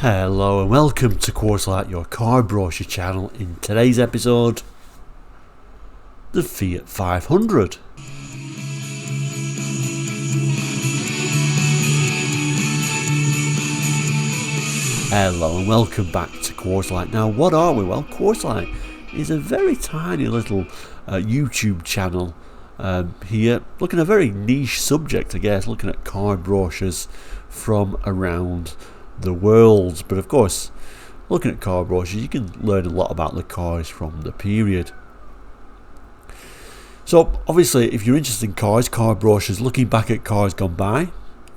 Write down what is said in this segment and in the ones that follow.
Hello and welcome to Quarterlight, your car brochure channel. In today's episode, the Fiat 500. Hello and welcome back to Quarterlight. Now, what are we? Well, Quarterlight is a very tiny little YouTube channel here, looking at a very niche subject, I guess, looking at car brochures from around the world. But of course, looking at car brochures, you can learn a lot about the cars from the period. So obviously, if you're interested in cars, car brochures, looking back at cars gone by,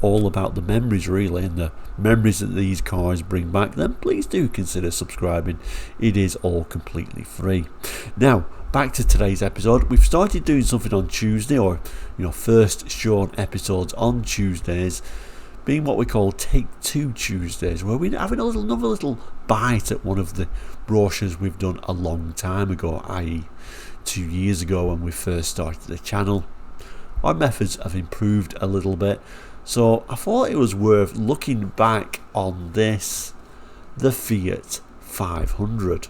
all about the memories really, and the memories that these cars bring back, then please do consider subscribing. It is all completely free. Now, back to today's episode. We've started doing something on Tuesday, or first shown episodes on Tuesdays, being what we call Take Two Tuesdays, where we're having another little bite at one of the brochures we've done a long time ago, i.e. 2 years ago when we first started the channel. Our methods have improved a little bit, so I thought it was worth looking back on this, the Fiat 500.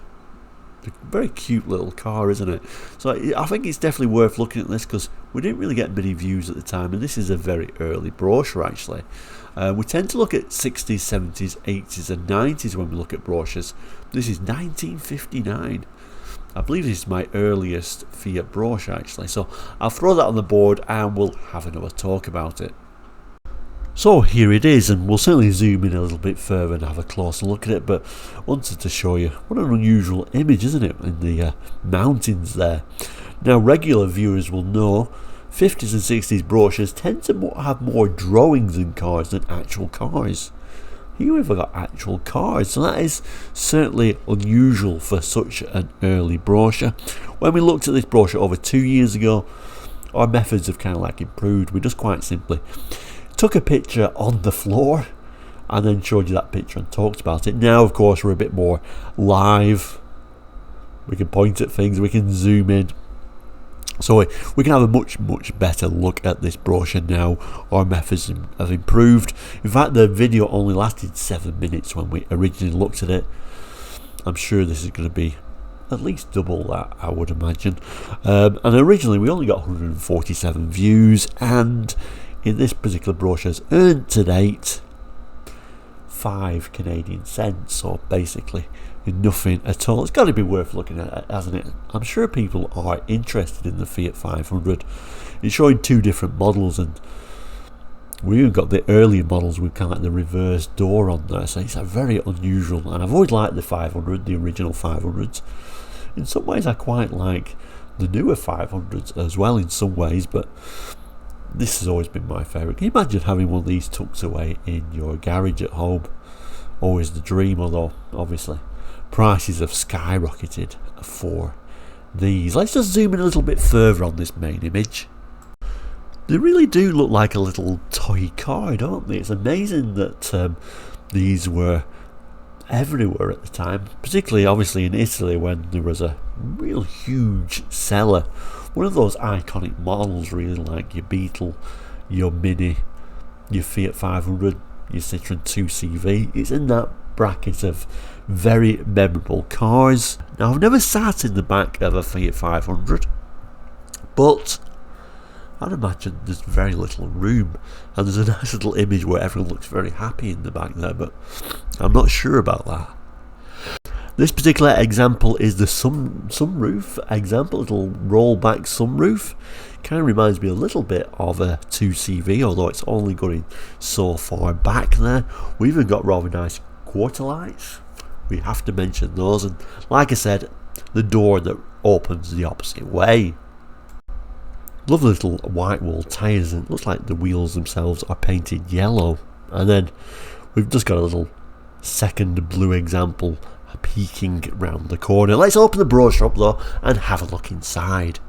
A very cute little car, isn't it? So I think it's definitely worth looking at this, because we didn't really get many views at the time, and this is a very early brochure actually. We tend to look at 60s, 70s, 80s and 90s when we look at brochures. This is 1959. I believe this is my earliest Fiat brochure actually, so I'll throw that on the board and we'll have another talk about it. So here it is, and we'll certainly zoom in a little bit further and have a closer look at it, but wanted to show you what an unusual image, isn't it, in the mountains there. Now, regular viewers will know 50s and 60s brochures tend to have more drawings in cars than actual cars. Here we've got actual cars, so that is certainly unusual for such an early brochure. When we looked at this brochure over 2 years ago, our methods have kind of improved. We just quite simply took a picture on the floor and then showed you that picture and talked about it. Now, of course, we're a bit more live. We can point at things, we can zoom in. So we can have a much better look at this brochure now. Our methods have improved. In fact, the video only lasted 7 minutes when we originally looked at it. I'm sure this is going to be at least double that, I would imagine. And originally we only got 147 views, and in this particular brochure has earned to date 5 Canadian cents, so basically nothing at all. It's got to be worth looking at, hasn't it? I'm sure people are interested in the Fiat 500. It's showing 2 different models, and we even got the earlier models with kind of the reverse door on there, so it's a very unusual, and I've always liked the 500, the original 500s. In some ways I quite like the newer 500s as well in some ways, but this has always been my favourite. Can you imagine having one of these tucked away in your garage at home? Always the dream, although obviously prices have skyrocketed for these. Let's just zoom in a little bit further on this main image. They really do look like a little toy car, don't they? It's amazing that these were everywhere at the time, particularly obviously in Italy when there was a real huge seller. One of those iconic models, really, like your Beetle, your Mini, your Fiat 500, your Citroen 2CV. It's in that bracket of very memorable cars. Now, I've never sat in the back of a Fiat 500, but I'd imagine there's very little room, and there's a nice little image where everyone looks very happy in the back there, but I'm not sure about that. This particular example is the sunroof example, little rollback sunroof. Kind of reminds me a little bit of a 2CV, although it's only going so far back there. We've even got rather nice Quarterlights. We have to mention those, and like I said, the door that opens the opposite way. Lovely little white wall tyres, and it looks like the wheels themselves are painted yellow. And then we've just got a little second blue example peeking round the corner. Let's open the brochure up though and have a look inside.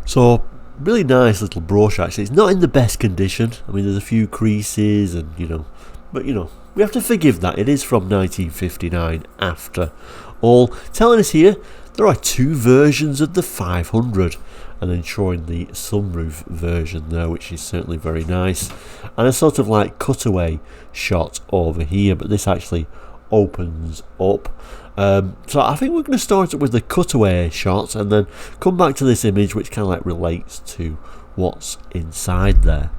So really nice little brochure actually. It's not in the best condition. I mean, there's a few creases and but we have to forgive that. It is from 1959 after all. Telling us here there are 2 versions of the 500, and then showing the sunroof version there, which is certainly very nice, and a sort of cutaway shot over here, but this actually opens up. So I think we're going to start with the cutaway shots and then come back to this image, which kind of like relates to what's inside there.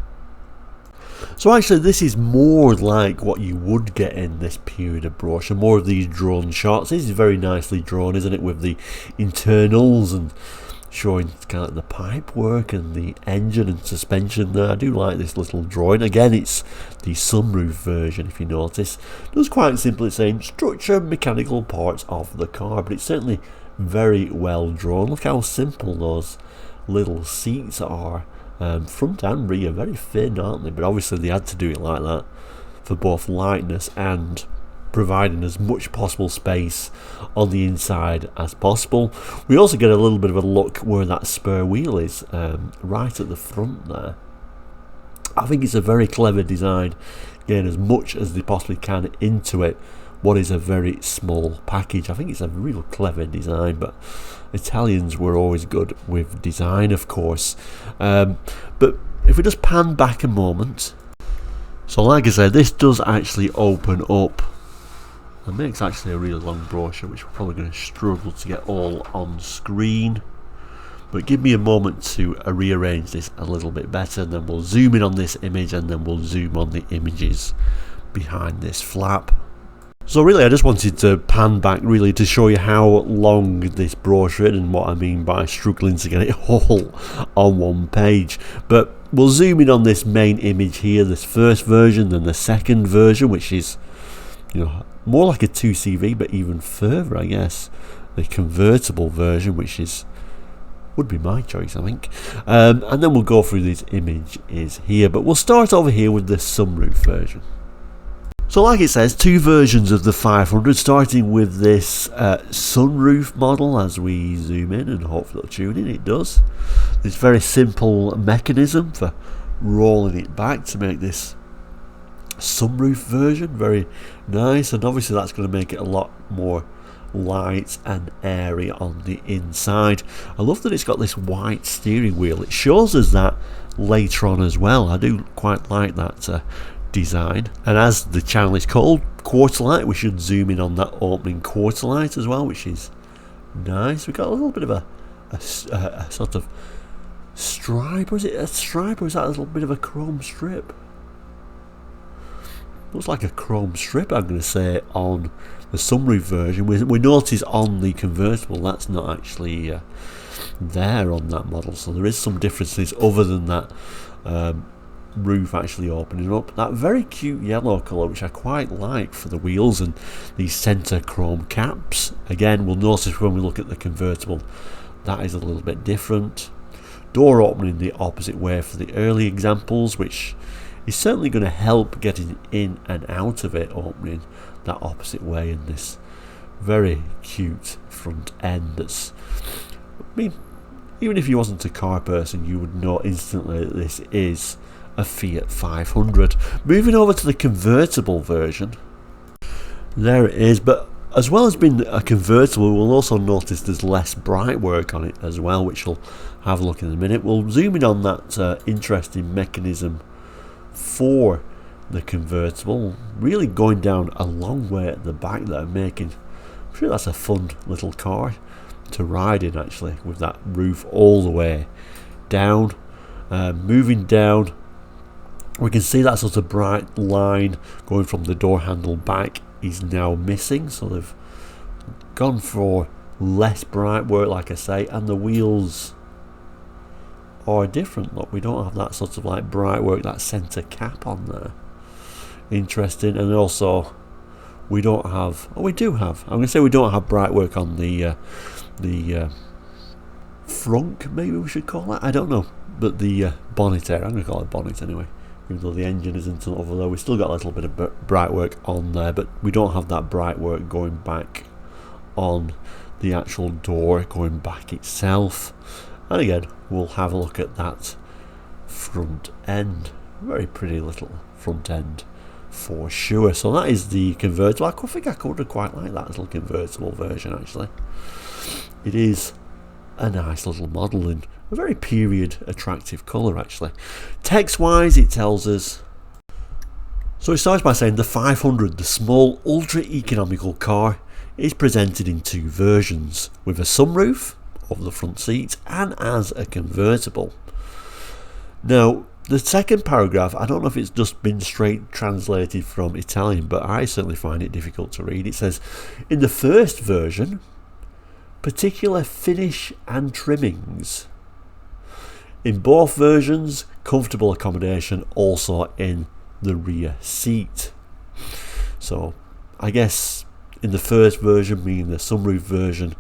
So actually this is more like what you would get in this period of brochure, more of these drone shots. This is very nicely drawn, isn't it, with the internals and showing kind of the pipe work and the engine and suspension there. I do like this little drawing. Again, it's the sunroof version, if you notice. It does quite simply say structure mechanical parts of the car, but it's certainly very well drawn. Look how simple those little seats are. Front and rear, very thin, aren't they? But obviously they had to do it like that for both lightness and providing as much possible space on the inside as possible. We also get a little bit of a look where that spare wheel is, right at the front there. I think it's a very clever design, getting as much as they possibly can into it, what is a very small package. I think it's a real clever design, but Italians were always good with design, of course. But if we just pan back a moment, so like I said, this does actually open up and makes actually a really long brochure, which we're probably going to struggle to get all on screen. But give me a moment to rearrange this a little bit better, and then we'll zoom in on this image and then we'll zoom on the images behind this flap. So really I just wanted to pan back really to show you how long this brochure is and what I mean by struggling to get it all on one page. But we'll zoom in on this main image here, this first version, then the second version, which is, you know, more like a 2CV but even further, I guess. The convertible version, which would be my choice, I think. And then we'll go through these images here, but we'll start over here with the sunroof version. So like it says, two versions of the 500, starting with this sunroof model. As we zoom in, and hopefully it'll tune in, it does. This very simple mechanism for rolling it back to make this sunroof version very nice, and obviously that's going to make it a lot more light and airy on the inside. I love that it's got this white steering wheel. It shows us that later on as well. I do quite like that design. And as the channel is called Quarterlight, we should zoom in on that opening Quarterlight as well, which is nice. We've got a little bit of a sort of stripe, or is it a stripe, or is that a little bit of a chrome strip? Looks like a chrome strip, I'm going to say, on the sunroof version. We notice on the convertible that's not actually there on that model, so there is some differences other than that roof actually opening up. That very cute yellow colour, which I quite like for the wheels, and these centre chrome caps. Again, we'll notice when we look at the convertible that is a little bit different. Door opening the opposite way for the early examples, which is certainly going to help getting in and out of it, opening that opposite way, in this very cute front end that's, I mean, even if you wasn't a car person, you would know instantly that this is a Fiat 500. Moving over to the convertible version, there it is. But as well as being a convertible, we'll also notice there's less bright work on it as well, which we'll have a look in a minute. We'll zoom in on that interesting mechanism for the convertible, really going down a long way at the back there, making, I'm sure that's a fun little car to ride in actually, with that roof all the way down. Moving down, we can see that sort of bright line going from the door handle back is now missing, so they've gone for less bright work, like I say, and the wheels are different. Look, we don't have that sort of like bright work, that centre cap on there. Interesting. And also we don't have, oh, we do have, I'm going to say we don't have bright work on the frunk, maybe we should call that, I don't know, but the bonnet area, I'm going to call it bonnet anyway, even though the engine isn't over there. We still got a little bit of bright work on there, but we don't have that bright work going back on the actual door, going back itself. And again, we'll have a look at that front end. Very pretty little front end for sure. So that is the convertible. I think I could have quite liked that little convertible version actually. It is a nice little model in a very period attractive colour actually. Text wise, it tells us So it starts by saying the 500, the small ultra economical car, is presented in two versions, with a sunroof over the front seats and as a convertible. Now the second paragraph, I don't know if it's just been straight translated from Italian, but I certainly find it difficult to read. It says, in the first version, particular finish and trimmings. In both versions, comfortable accommodation also in the rear seat. So I guess in the first version, meaning the sunroof version,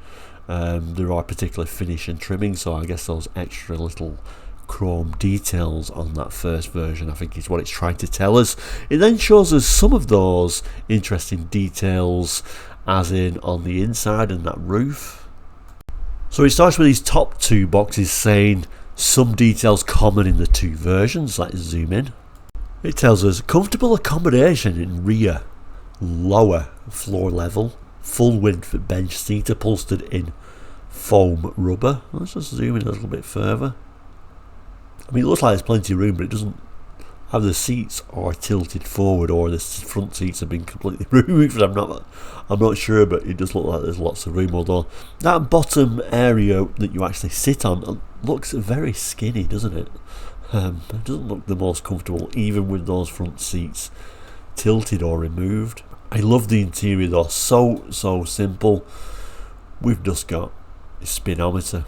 there are particular finish and trimmings, so I guess those extra little chrome details on that first version, I think, is what it's trying to tell us. It then shows us some of those interesting details, as in on the inside and that roof. So it starts with these top two boxes saying some details common in the two versions. Let's zoom in. It tells us comfortable accommodation in rear, lower floor level, full width bench seat upholstered in foam rubber. Let's just zoom in a little bit further. I mean, it looks like there's plenty of room, but it doesn't have the seats are tilted forward, or the front seats have been completely removed. I'm not sure, but it does look like there's lots of room. Although that bottom area that you actually sit on looks very skinny, doesn't it? It doesn't look the most comfortable, even with those front seats tilted or removed. I love the interior though, so simple. We've just got a speedometer.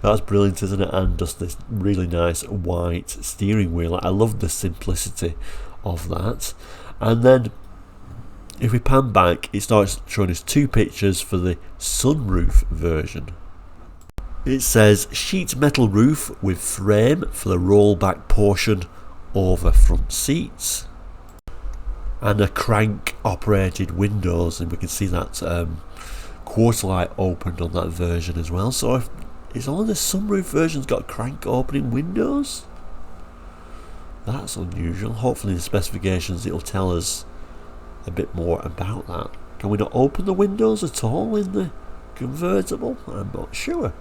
That's brilliant, isn't it? And just this really nice white steering wheel. I love the simplicity of that. And then if we pan back, it starts showing us two pictures for the sunroof version. It says sheet metal roof with frame for the rollback portion over front seats, and a crank operated windows, and we can see that Quarterlight opened on that version as well. So if it's only the sunroof version's got crank opening windows. That's unusual. Hopefully in the specifications it'll tell us a bit more about that. Can we not open the windows at all in the convertible? I'm not sure.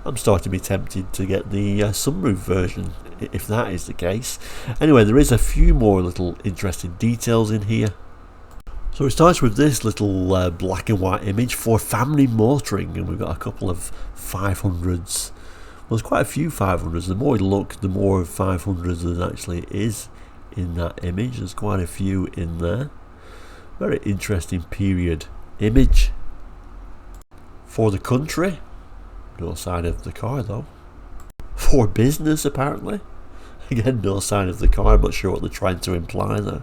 I'm starting to be tempted to get the sunroof version if that is the case. Anyway, there is a few more little interesting details in here. So it starts with this little black and white image for family motoring, and we've got a couple of 500s. Well, there's quite a few 500s. The more we look, the more 500s there actually is in that image. There's quite a few in there. Very interesting period image. For the country, no sign of the car though. For business, apparently, again, no sign of the car. I'm not sure what they're trying to imply there.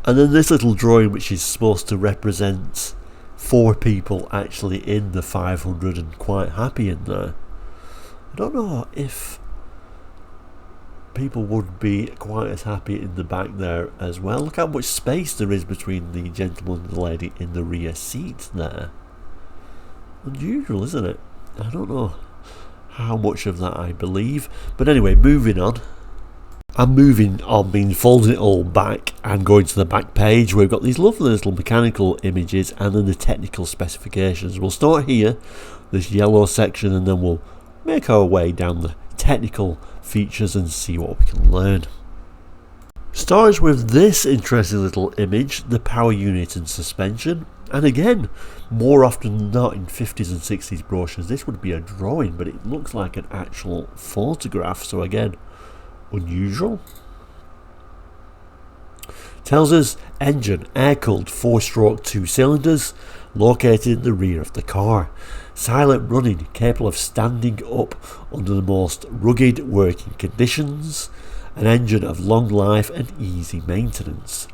And then this little drawing, which is supposed to represent 4 people actually in the 500 and quite happy in there. I don't know if people would be quite as happy in the back there as well. Look how much space there is between the gentleman and the lady in the rear seat there. Unusual, isn't it? I don't know how much of that I believe. But anyway, moving on. I'm moving on, means folding it all back and going to the back page where we've got these lovely little mechanical images and then the technical specifications. We'll start here, this yellow section, and then we'll make our way down the technical features and see what we can learn. Starts with this interesting little image, the power unit and suspension. And again, more often than not in 50s and 60s brochures, this would be a drawing, but it looks like an actual photograph. So again, unusual. Tells us engine, air-cooled 4-stroke 2 cylinders, located in the rear of the car. Silent running, capable of standing up under the most rugged working conditions. An engine of long life and easy maintenance.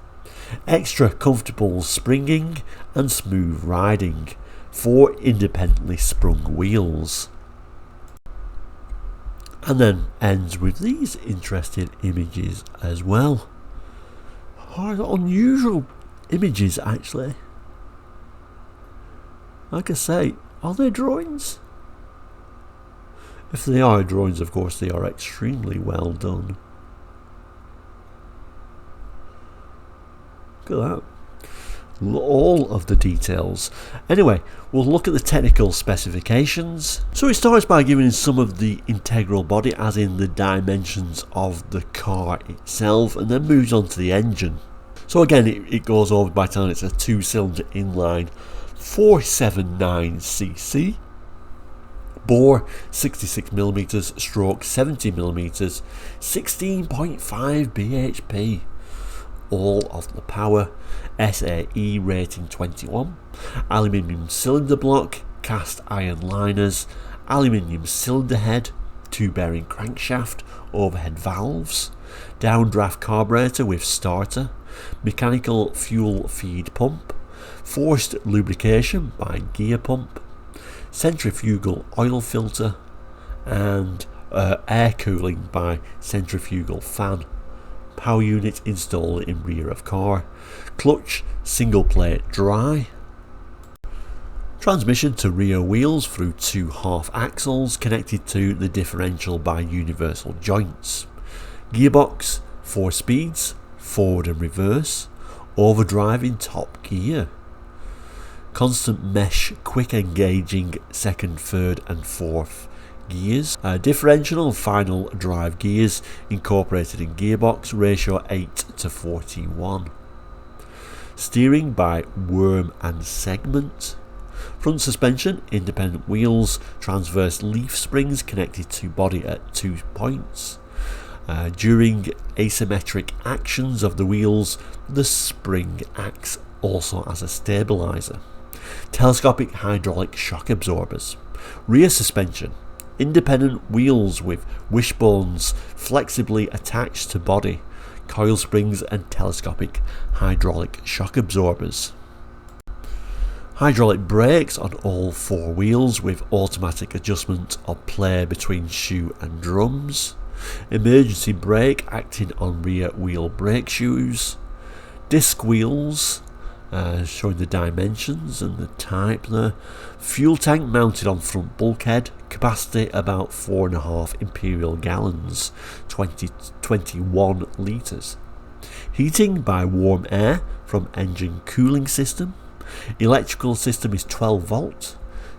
Extra comfortable springing and smooth riding. 4 independently sprung wheels. And then ends with these interesting images as well. Unusual images actually. Like I say, are they drawings? If they are drawings, of course, they are extremely well done. Look at that. all of the details. Anyway, we'll look at the technical specifications. So it starts by giving some of the integral body, as in the dimensions of the car itself, and then moves on to the engine. So again, it goes over by telling it's a 2-cylinder inline 479cc, bore 66mm stroke 70mm, 16.5 bhp, all of the power, SAE rating 21, aluminium cylinder block, cast iron liners, aluminium cylinder head, 2-bearing crankshaft, overhead valves, downdraft carburetor with starter, mechanical fuel feed pump, forced lubrication by gear pump, centrifugal oil filter, and air cooling by centrifugal fan. Power unit installed in rear of car. Clutch single plate dry. Transmission to rear wheels through 2 half axles connected to the differential by universal joints. Gearbox 4 speeds, forward and reverse. Overdrive in top gear. Constant mesh quick engaging 2nd, 3rd and 4th gears. Differential and final drive gears incorporated in gearbox, ratio 8:41. Steering by worm and segment. Front suspension, independent wheels, transverse leaf springs connected to body at 2 points. During asymmetric actions of the wheels, the spring acts also as a stabilizer. Telescopic hydraulic shock absorbers. Rear suspension, independent wheels with wishbones flexibly attached to body, coil springs and telescopic hydraulic shock absorbers. Hydraulic brakes on all 4 wheels with automatic adjustment of play between shoe and drums. Emergency brake acting on rear wheel brake shoes. Disc wheels, showing the dimensions and the type there. Fuel tank mounted on front bulkhead, capacity about 4.5 imperial gallons, 21 litres. Heating by warm air from engine cooling system. Electrical system is 12 volt,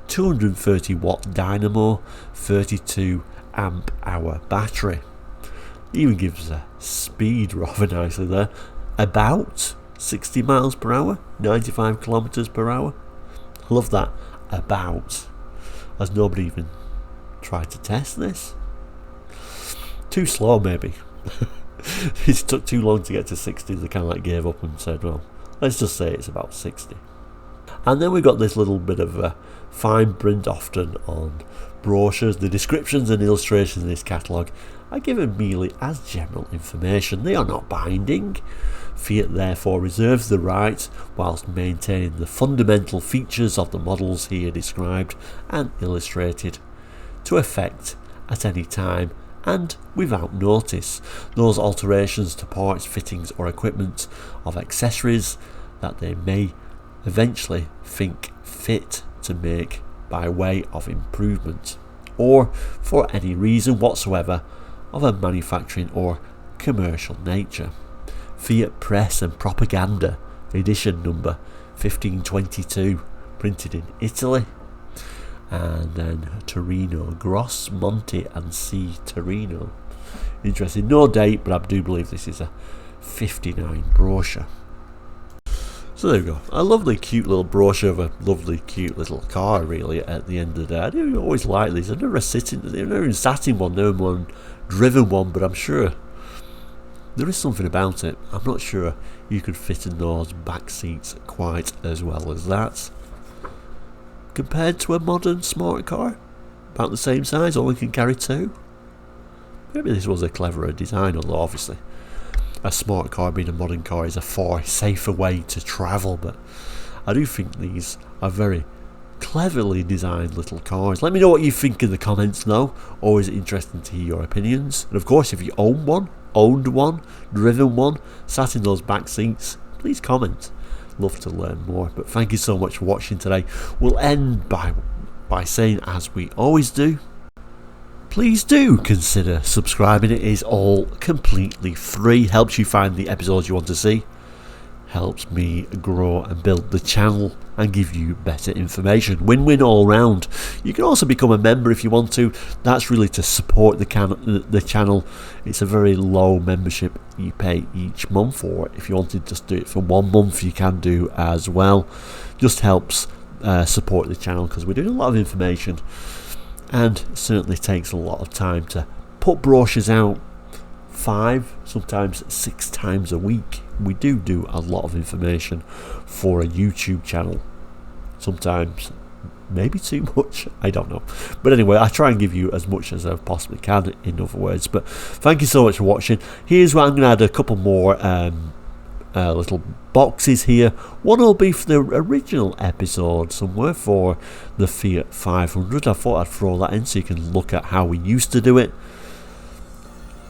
230 watt dynamo, 32 amp hour battery. Even gives a speed rather nicely there, about 60 miles per hour, 95 kilometers per hour. I love that, about. Has nobody even tried to test this? Too slow maybe. It took too long to get to 60, they kind of like gave up and said, well, let's just say it's about 60. And then we've got this little bit of fine print often on brochures. The descriptions and illustrations in this catalogue are given merely as general information. They are not binding. Fiat therefore reserves the right, whilst maintaining the fundamental features of the models here described and illustrated, to effect at any time and without notice those alterations to parts, fittings or equipment of accessories that they may eventually think fit to make by way of improvement, or for any reason whatsoever of a manufacturing or commercial nature. Fiat Press and Propaganda, edition number 1522, printed in Italy. And then Torino, Gross, Monte and C. Torino. Interesting, no date, but I do believe this is a 59 brochure. So there we go, a lovely cute little brochure of a lovely cute little car really at the end of the day. I do always like these. I've never sat in one, never one driven one, but I'm sure there is something about it. I'm not sure you could fit in those back seats quite as well as that. Compared to a modern smart car, about the same size, only can carry 2. Maybe this was a cleverer design, although obviously a smart car being a modern car is a far safer way to travel, but I do think these are very cleverly designed little cars. Let me know what you think in the comments though. Always interesting to hear your opinions. And of course, if you own one, owned one, driven one, sat in those back seats, please comment. Love to learn more. But thank you so much for watching today. We'll end by saying, as we always do, please do consider subscribing. It is all completely free. Helps you find the episodes you want to see. helps me grow and build the channel and give you better information. Win-win all round. You can also become a member if you want to. That's really to support the channel. It's a very low membership you pay each month for. If you want to just do it for 1 month, you can do as well. Just helps support the channel, because we're doing a lot of information, and it certainly takes a lot of time to put brochures out 5, sometimes 6 times a week. We do a lot of information for a YouTube channel. Sometimes maybe too much, I don't know. But anyway, I try and give you as much as I possibly can, in other words. But thank you so much for watching. Here's where I'm going to add a couple more little boxes here. One will be for the original episode somewhere for the Fiat 500. I thought I'd throw that in so you can look at how we used to do it.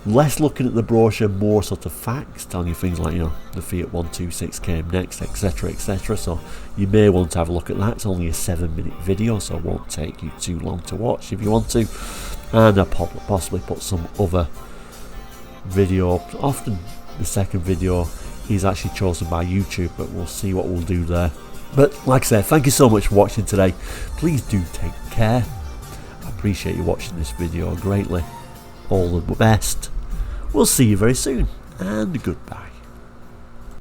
Less looking at the brochure, more sort of facts, telling you things like, the Fiat 126 came next, etc, etc. So you may want to have a look at that. It's only a 7-minute video, so it won't take you too long to watch if you want to. And I'll possibly put some other video. Often the second video is actually chosen by YouTube, but we'll see what we'll do there. But like I said, thank you so much for watching today. Please do take care. I appreciate you watching this video greatly. All the best. We'll see you very soon, and goodbye.